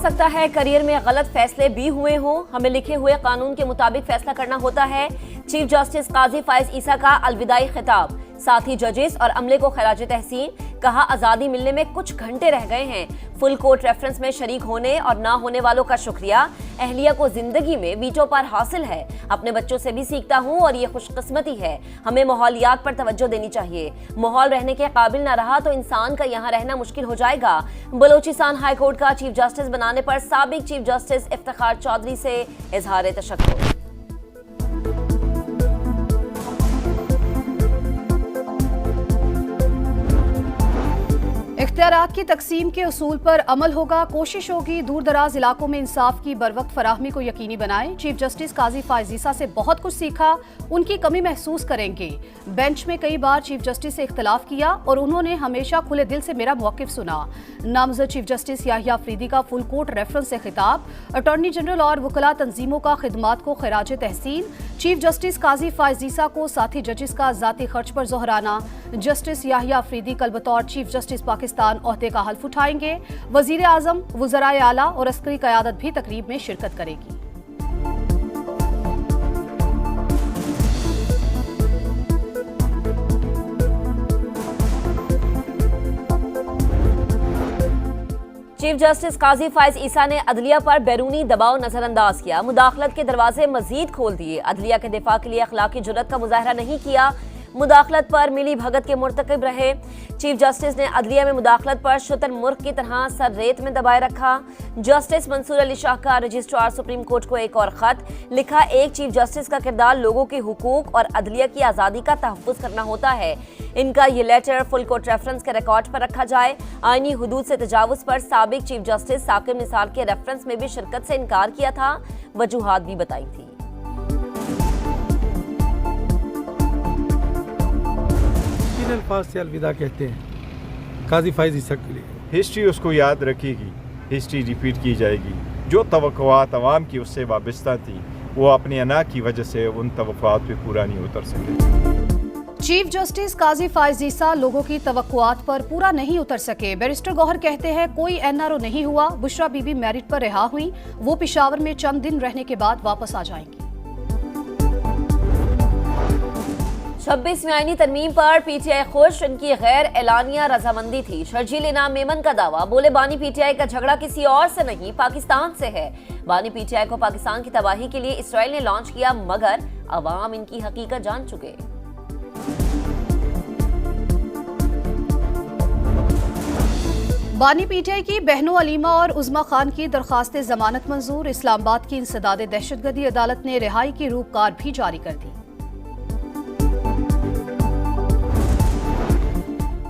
सकता है करियर में गलत फैसले भी हुए हों, हमें लिखे हुए कानून के मुताबिक फैसला करना होता है। चीफ जस्टिस काजी फाइज ईसा का अलविदाई खिताब, साथ ही जजेस और अमले को खराज तहसीन। कहा आजादी मिलने में कुछ घंटे रह गए हैं। फुल कोर्ट रेफरेंस में शरीक होने और ना होने वालों का शुक्रिया। अहलिया को जिंदगी में वीटो पार हासिल है। अपने बच्चों से भी सीखता हूं और ये खुशकिस्मती है। हमें माहौलियात पर तवज्जो देनी चाहिए। माहौल रहने के काबिल ना रहा तो इंसान का यहाँ रहना मुश्किल हो जाएगा। बलोचिस्तान हाई कोर्ट का चीफ जस्टिस बनाने पर साबिक चीफ जस्टिस इफ्तिखार चौधरी से इजहार तशक्कुर। इख्तियारात की तकसीम के उसूल पर अमल होगा। कोशिश होगी दूर दराज इलाकों में इंसाफ की बरवक्त फराहमी को यकीनी बनाएं। चीफ जस्टिस काजी फाइज ईसा से बहुत कुछ सीखा, उनकी कमी महसूस करेंगे। बेंच में कई बार चीफ जस्टिस से इख्तलाफ किया और उन्होंने हमेशा खुले दिल से मेरा मौक़िफ़ सुना। नामज़द चीफ जस्टिस याहिया अफरीदी का फुल कोर्ट रेफरेंस से खिताब। अटॉर्नी जनरल और वकला तंजीमों का खिदमात को खराज तहसीन। चीफ जस्टिस काजी फाइज ईसा को साथी जजेस का ज़ाती खर्च पर जोहराना। जस्टिस याहिया अफरीदी कल बतौर चीफ जस्टिस पाकिस्तान ओहदे का हल्फ उठाएंगे। वज़ीर आज़म, वज़राए आला और अस्करी क़यादत भी तकरीब में शिरकत करेगी। चीफ जस्टिस काजी फाइज ईसा ने अदलिया पर बैरूनी दबाव नजरअंदाज किया। मुदाखलत के दरवाजे मजीद खोल दिए। अदलिया के दिफा के लिए अखलाकी जुर्रत का मुजाहरा नहीं किया। मुदाखलत पर मिली भगत के मुर्तकिब रहे। चीफ जस्टिस ने अदलिया में मुदाखलत पर शुतर मुर्ग की तरह सर रेत में दबाए रखा। जस्टिस मंसूर अली शाह का रजिस्ट्रार सुप्रीम कोर्ट को एक और खत लिखा। एक चीफ जस्टिस का किरदार लोगों के हुकूक और अदलिया की आज़ादी का तहफ़्फ़ुज़ करना होता है। इनका ये लेटर फुल कोर्ट रेफरेंस के रिकॉर्ड पर रखा जाए। आईनी हुदूद से तजावुज़ पर साबिक चीफ जस्टिस साकिब निसार के रेफरेंस में भी शिरकत से इनकार किया था। वजूहात भी बताई थी। अल्फाज से अलविदा कहते हैं काजी फाइज ईसा के लिए। हिस्ट्री उसको याद रखेगी, हिस्ट्री रिपीट की जाएगी। जो तवक्कुआत अवाम की उससे वाबस्ता थी वो अपनी अना की वजह से उन तवक्कुआत पे पूरा नहीं उतर सके। चीफ जस्टिस काजी फाइज ईसा लोगों की तवक्कुआत पर पूरा नहीं उतर सके। बैरिस्टर गौहर कहते हैं कोई एनआरओ नहीं हुआ। बुशरा बीबी मेरिट पर रिहा हुई। वो पेशावर में चंद दिन रहने के बाद वापस आ जाएंगी। 26वीं आईनी तरमीम पर पीटीआई खुश, इनकी गैर एलानिया रजामंदी थी। शर्जील इनाम मेमन का दावा, बोले बानी पीटीआई का झगड़ा किसी और से नहीं पाकिस्तान से है। बानी पीटीआई को पाकिस्तान की तबाही के लिए इसराइल ने लॉन्च किया, मगर अवाम इनकी हकीकत जान चुके। बानी पीटीआई की बहनों अलीमा और उज़मा खान की दरखास्त जमानत मंजूर। इस्लामाबाद की इंसदाद दहशतगर्दी अदालत ने रिहाई की रूपकार भी जारी कर दी।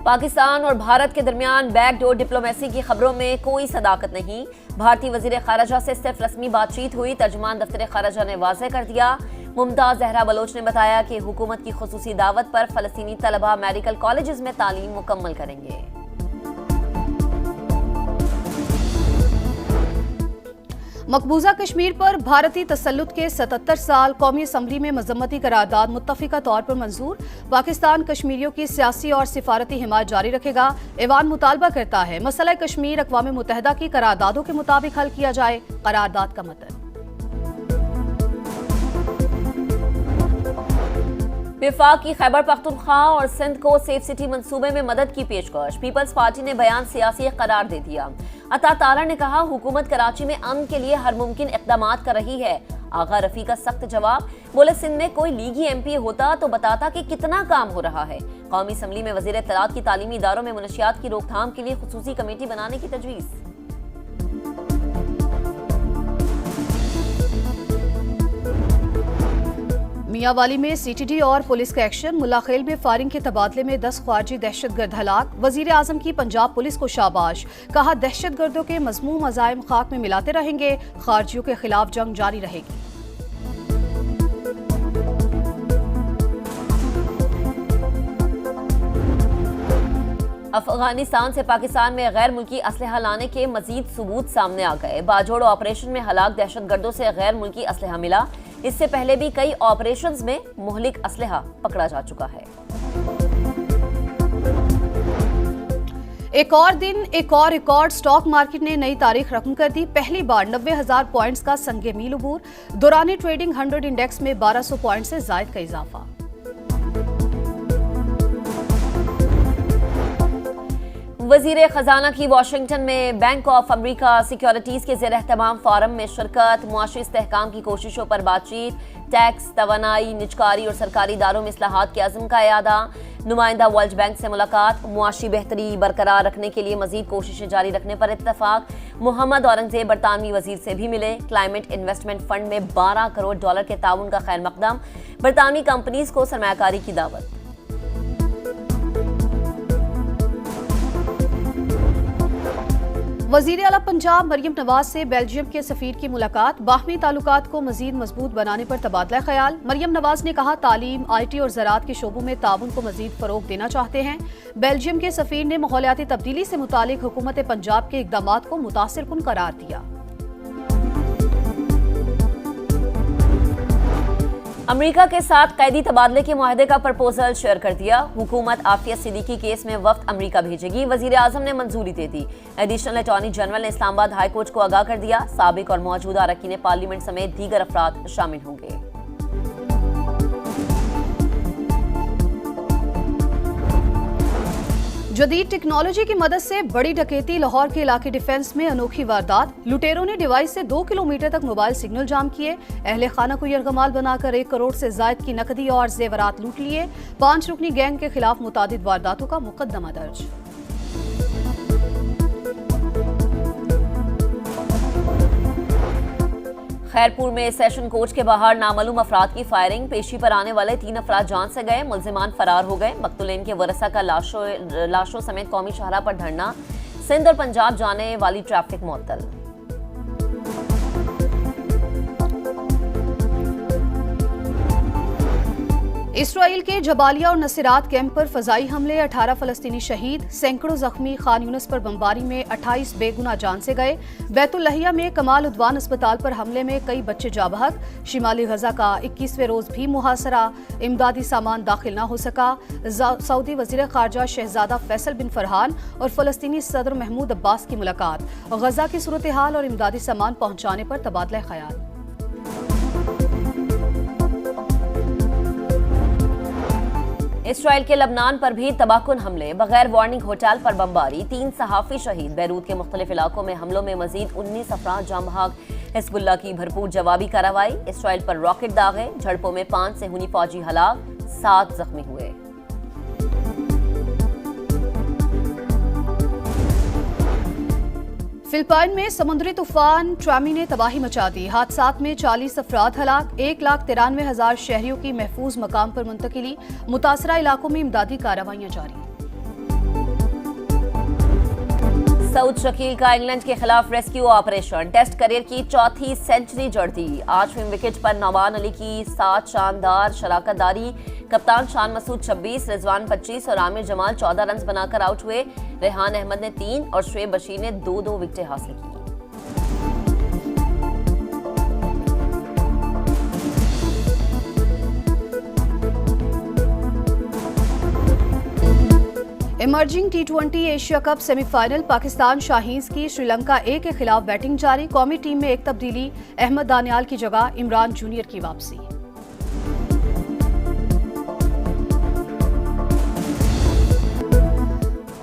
पाकिस्तान और भारत के दरमियान बैकडोर डिप्लोमेसी की खबरों में कोई सदाकत नहीं। भारतीय वजीर खारजा से सिर्फ रस्मी बातचीत हुई। तर्जुमान दफ्तर खारजा ने वाज़ेह कर दिया। मुमताज जहरा बलोच ने बताया कि हुकूमत की खुसूसी दावत पर फलस्तीनी तलबा मेडिकल कॉलेजेस में तालीम मुकम्मल करेंगे। मकबूजा कश्मीर पर भारतीय तसल्लुत के 77 साल कौमी असम्बली में मजम्मती करारदाद मुत्तफिका तौर पर मंजूर। पाकिस्तान कश्मीरियों की सियासी और सिफारती हिमायत जारी रखेगा। ऐवान मुतालबा करता है मसला कश्मीर अक़वाम मुत्तहिदा की करारदादों के मुताबिक हल किया जाए। करारदाद का मतलब विफाक की खैबर पख्तूनख्वा और सिंध को सेफ सिटी मंसूबे में मदद की पेशकश। पीपल्स पार्टी ने बयान सियासी करार दे दिया। अता तारा ने कहा हुकूमत कराची में अमन के लिए हर मुमकिन इक़दाम कर रही है। आगा रफी का सख्त जवाब, बोले सिंध में कोई लीगी MP होता तो बताता कि कितना काम हो रहा है। कौमी असम्बली में वज़ीर इत्तलात की तालीमी इदारों में मुनशियात की रोकथाम के लिए खुसूसी कमेटी बनाने की तजवीज़। मियांवाली में CTD और पुलिस का एक्शन। मुल्लाखेल में फायरिंग के तबादले में 10 ख्वारजी दहशतगर्द हलाक। वजीर आजम की पंजाब पुलिस को शाबाश, कहा दहशतगर्दों के मज़मूम अज़ाइम खाक में मिलाते रहेंगे। खारजियों के खिलाफ जंग जारी रहेगी। अफगानिस्तान से पाकिस्तान में गैर मुल्की असलहा लाने के मजीद सबूत सामने आ गए। बाजोड़ ऑपरेशन में हलाक दहशतगर्दों से गैर मुल्की असलहा मिला। इससे पहले भी कई ऑपरेशंस में मुहलिक असलहा पकड़ा जा चुका है। एक और दिन एक और रिकॉर्ड, स्टॉक मार्केट ने नई तारीख रकम कर दी। पहली बार 90,000 पॉइंट्स का संगे मील अबूर। दौरान ट्रेडिंग 100 इंडेक्स में 1200 पॉइंट से जायद का इजाफा। वजीर खजाना की वाशिंगटन में बैंक ऑफ अमेरिका सिक्योरिटीज के ज़ेर एहतमाम फोरम में शिरकत। मुआशी इस्तेहकाम की कोशिशों पर बातचीत। टैक्स, तवानाई, निजकारी और सरकारी इदारों में इस्लाहात के अज़्म का यादा। नुमाइंदा वर्ल्ड बैंक से मुलाकात। मुआशी बेहतरी बरकरार रखने के लिए मजीद कोशिशें जारी रखने पर इत्तफाक। मोहम्मद औरंगजेब बरतानवी वजीर से भी मिले। क्लाइमेट इन्वेस्टमेंट फंड में $12 करोड़ के ताउन का खैर मकदम। बरतानवी कंपनीज को सरमायाकारी की दावत। वजीर आला पंजाब मरियम नवाज से बेल्जियम के सफीर की मुलाकात। बाहमी ताल्लुकात को मजीद मजबूत बनाने पर तबादला ख्याल। मरियम नवाज ने कहा, तालीम, IT और ज़राअत के शोबों में ताउन को मजीद फरोग देना चाहते हैं। बेल्जियम के सफीर ने माहौलियाती तब्दीली से मुतालिक हुकूमत पंजाब के इक़दामात को मुतासिरकुन करार दिया। अमेरिका के साथ कैदी तबादले के मुआहदे का प्रपोजल शेयर कर दिया। हुकूमत आफिया सिद्दीकी केस में वफ्द अमेरिका भेजेगी। वजीर आजम ने मंजूरी दे दी। एडिशनल अटॉर्नी जनरल ने इस्लामाबाद हाई कोर्ट को आगाह कर दिया। साबिक और मौजूदा अरकान पार्लियामेंट समेत दीगर अफराद शामिल होंगे। जदीद टेक्नोलॉजी की मदद से बड़ी डकैती। लाहौर के इलाके डिफेंस में अनोखी वारदात। लुटेरों ने डिवाइस से 2 किलोमीटर तक मोबाइल सिग्नल जाम किए। अहले खाना को यरगमाल बनाकर 1 करोड़ से जायद की नकदी और जेवरात लूट लिए। 5 रुकनी गैंग के खिलाफ मुतादिद वारदातों का मुकदमा दर्ज। खैरपुर में सेशन कोर्ट के बाहर नामालूम अफराद की फायरिंग। पेशी पर आने वाले 3 अफराद जान से गए। मुल्जिमान फरार हो गए। मकतूलीन के वरसा का लाशों समेत कौमी शाहरा पर धरना। सिंध और पंजाब जाने वाली ट्रैफिक मुअत्तल। इसराइल के जबालिया और नसीरात कैंप पर फजाई हमले। 18 फलस्तीनी शहीद, सैकड़ों जख्मी। खान यूनिस पर बमबारी में 28 बेगुनाह जान से गए। बैतुल्लहिया में कमाल उद्वान अस्पताल पर हमले में कई बच्चे जाबहक। शिमाली गजा का 21वें रोज भी मुहासरा। इमदादी सामान दाखिल न हो सका। सऊदी वजीर खारजा शहजादा फैसल बिन फरहान और फलस्तीनी सदर महमूद अब्बास की मुलाकात। गजा की सूरत हाल और इमदादी सामान पहुंचाने पर तबादला ख्याल। इसराइल के लबनान पर भी तबाहकुन हमले। बगैर वार्निंग होटल पर बमबारी। 3 सहाफी शहीद। बैरूत के मुख्तलिफ इलाकों में हमलों में मजीद 19 अफराद जाम बहक। हिजबुल्लाह की भरपूर जवाबी कार्रवाई। इसराइल पर रॉकेट दागे। झड़पों में 5 सेहूनी फौजी हलाक, 7 जख्मी हुए। फिलिपाइन में समुद्री तूफान ट्रामी ने तबाही मचा दी। हादसात में 40 अफराद हलाक। 1,93,000 शहरियों की महफूज मकाम पर मुंतकिली। मुतासरा इलाकों में इमदादी कार्रवाइयां जारी। सऊद शकील का इंग्लैंड के खिलाफ रेस्क्यू ऑपरेशन। टेस्ट करियर की 4थी सेंचुरी जड़ दी। 8वें विकेट पर नौमान अली की 7 शानदार शराकतदारी। कप्तान शान मसूद 26, रिजवान 25 और आमिर जमाल 14 रन बनाकर आउट हुए। रेहान अहमद ने 3 और शुएब बशीर ने 2 विकेटें हासिल की। Emerging T20 Asia cup semifinal. Pakistan Shaheen's की श्रीलंका A के खिलाफ बैटिंग जारी। कौमी टीम में एक तब्दीली। अहमद दानियाल की जगह इमरान जूनियर की वापसी।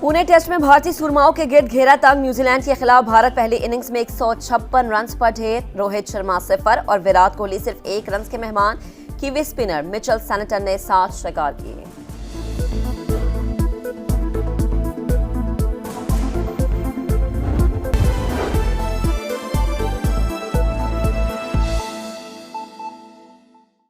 पुणे टेस्ट में भारतीय सुरमाओं के गिर्द घेरा तंग। न्यूजीलैंड के खिलाफ भारत पहली इनिंग्स में 156 रन पर ढेर। रोहित शर्मा 0 और विराट कोहली सिर्फ 1 रन के मेहमान। कीवी स्पिनर मिचेल सैनटन ने 7 शिकार किए।